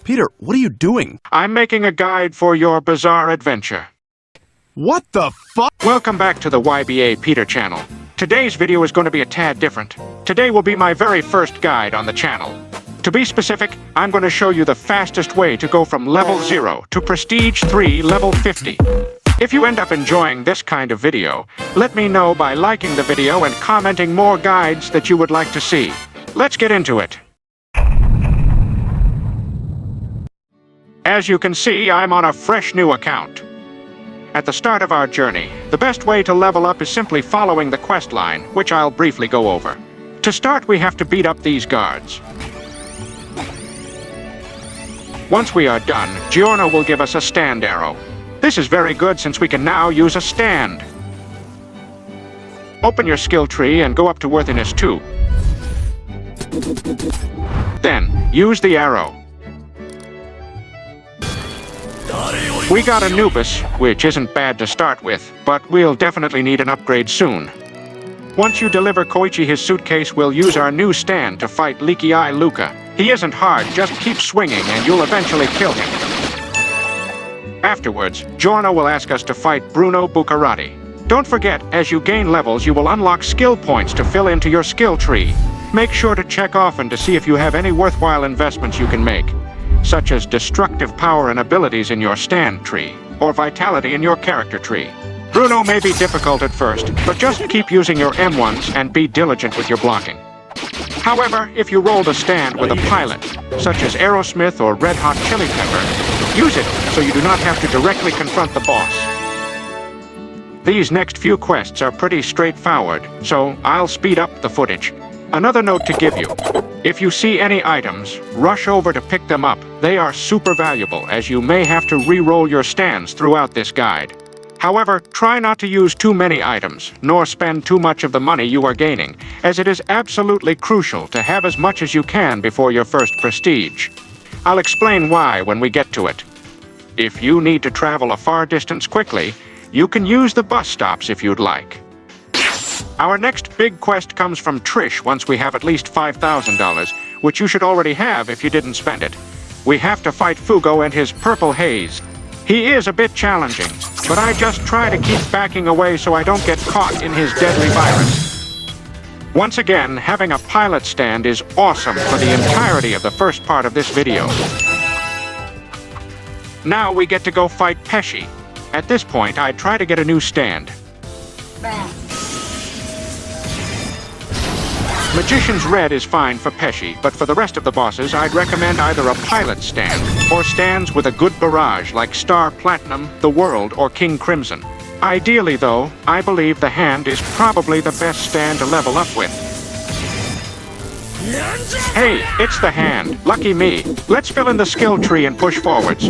Peter, what are you doing? I'm making a guide for your bizarre adventure. What the fuck? Welcome back to the YBA Peter channel. Today's video is going to be a tad different. Today will be my very first guide on the channel. To be specific, I'm going to show you the fastest way to go from level 0 to Prestige 3 level 50. If you end up enjoying this kind of video, let me know by liking the video and commenting more guides that you would like to see. Let's get into it. As you can see, I'm on a fresh new account. At the start of our journey, the best way to level up is simply following the quest line, which I'll briefly go over. To start, we have to beat up these guards. Once we are done, Giorno will give us a stand arrow. This is very good since we can now use a stand. Open your skill tree and go up to Worthiness 2. Then, use the arrow. We got Anubis, which isn't bad to start with, but we'll definitely need an upgrade soon. Once you deliver Koichi his suitcase, we'll use our new stand to fight Leaky Eye Luca. He isn't hard, just keep swinging and you'll eventually kill him. Afterwards, Giorno will ask us to fight Bruno Buccarati. Don't forget, as you gain levels, you will unlock skill points to fill into your skill tree. Make sure to check often to see if you have any worthwhile investments you can make, such as destructive power and abilities in your stand tree, or vitality in your character tree. Bruno may be difficult at first, but just keep using your M1s and be diligent with your blocking. However, if you rolled a stand with a pilot, such as Aerosmith or Red Hot Chili Pepper, use it so you do not have to directly confront the boss. These next few quests are pretty straightforward, so I'll speed up the footage. Another note to give you. If you see any items, rush over to pick them up. They are super valuable, as you may have to re-roll your stands throughout this guide. However, try not to use too many items, nor spend too much of the money you are gaining, as it is absolutely crucial to have as much as you can before your first prestige. I'll explain why when we get to it. If you need to travel a far distance quickly, you can use the bus stops if you'd like. Our next big quest comes from Trish once we have at least $5,000, which you should already have if you didn't spend it. We have to fight Fugo and his purple haze. He is a bit challenging, but I just try to keep backing away so I don't get caught in his deadly virus. Once again, having a pilot stand is awesome for the entirety of the first part of this video. Now we get to go fight Pesci. At this point, I try to get a new stand. Magician's Red is fine for Pesci, but for the rest of the bosses, I'd recommend either a pilot stand, or stands with a good barrage like Star Platinum, The World, or King Crimson. Ideally, though, I believe the Hand is probably the best stand to level up with. Hey, it's the Hand. Lucky me. Let's fill in the skill tree and push forwards.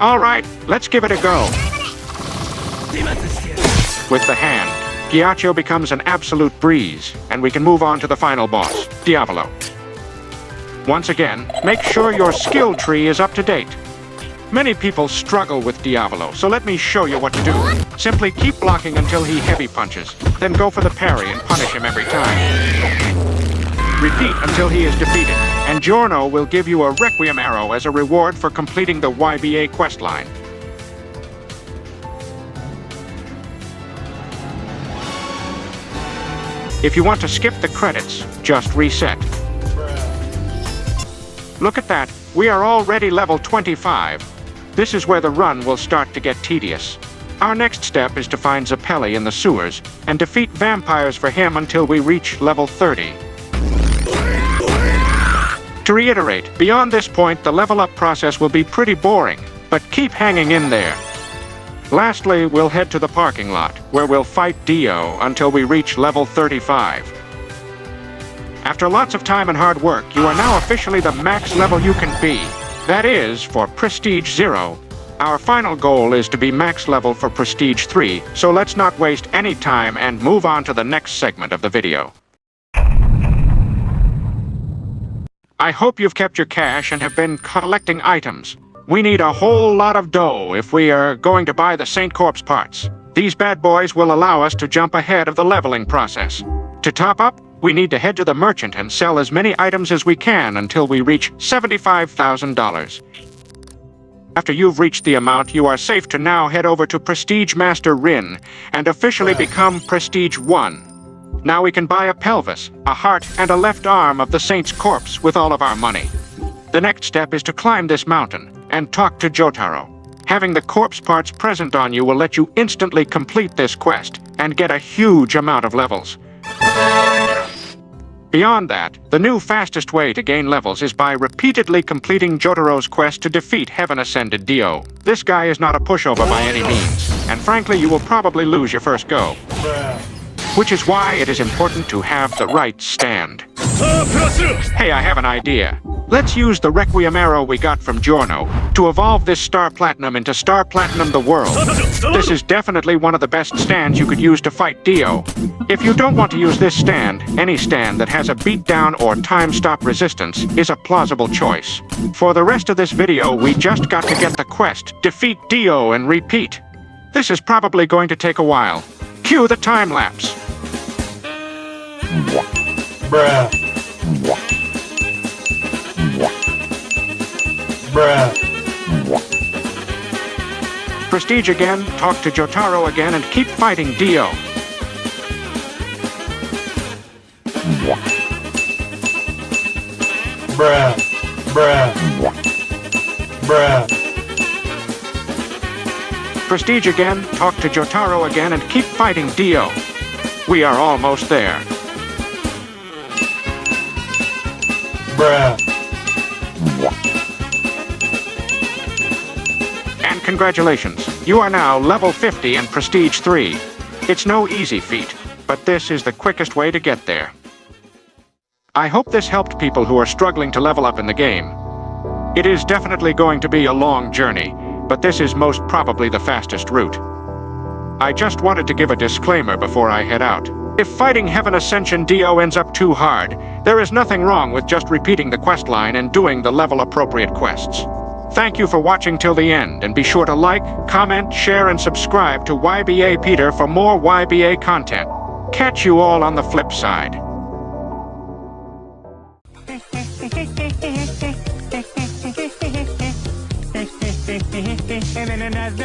Alright, let's give it a go. With the Hand, Ghiaccio becomes an absolute breeze, and we can move on to the final boss, Diavolo. Once again, make sure your skill tree is up to date. Many people struggle with Diavolo, so let me show you what to do. Simply keep blocking until he heavy punches, then go for the parry and punish him every time. Repeat until he is defeated, and Giorno will give you a Requiem arrow as a reward for completing the YBA questline. If you want to skip the credits, just reset. Look at that, we are already level 25. This is where the run will start to get tedious. Our next step is to find Zappelli in the sewers, and defeat vampires for him until we reach level 30. To reiterate, beyond this point, the level up process will be pretty boring, but keep hanging in there. Lastly, we'll head to the parking lot, where we'll fight Dio until we reach level 35. After lots of time and hard work, you are now officially the max level you can be. That is, for Prestige 0. Our final goal is to be max level for Prestige 3, so let's not waste any time and move on to the next segment of the video. I hope you've kept your cash and have been collecting items. We need a whole lot of dough if we are going to buy the St. Corpse parts. These bad boys will allow us to jump ahead of the leveling process. To top up, we need to head to the merchant and sell as many items as we can until we reach $75,000. After you've reached the amount, you are safe to now head over to Prestige Master Rin and officially become Prestige 1. Now we can buy a pelvis, a heart, and a left arm of the Saint's corpse with all of our money. The next step is to climb this mountain and talk to Jotaro. Having the corpse parts present on you will let you instantly complete this quest and get a huge amount of levels. Beyond that, the new fastest way to gain levels is by repeatedly completing Jotaro's quest to defeat Heaven-Ascended Dio. This guy is not a pushover by any means, and frankly you will probably lose your first go. Which is why it is important to have the right stand. Hey, I have an idea. Let's use the Requiem arrow we got from Giorno to evolve this Star Platinum into Star Platinum the World. This is definitely one of the best stands you could use to fight Dio. If you don't want to use this stand, any stand that has a beatdown or time-stop resistance is a plausible choice. For the rest of this video, we just got to get the quest, defeat Dio, and repeat. This is probably going to take a while. Cue the time-lapse. Bruh. Bruh. Prestige again, talk to Jotaro again, and keep fighting Dio. Bruh. Bruh. Bruh. Prestige again, talk to Jotaro again, and keep fighting Dio. We are almost there. Bruh. And congratulations, you are now level 50 and Prestige 3. It's no easy feat, but this is the quickest way to get there. I hope this helped people who are struggling to level up in the game. It is definitely going to be a long journey, but this is most probably the fastest route. I just wanted to give a disclaimer before I head out. If fighting Heaven Ascension Dio ends up too hard, there is nothing wrong with just repeating the quest line and doing the level-appropriate quests. Thank you for watching till the end, and be sure to like, comment, share, and subscribe to YBA Peter for more YBA content. Catch you all on the flip side. And then that's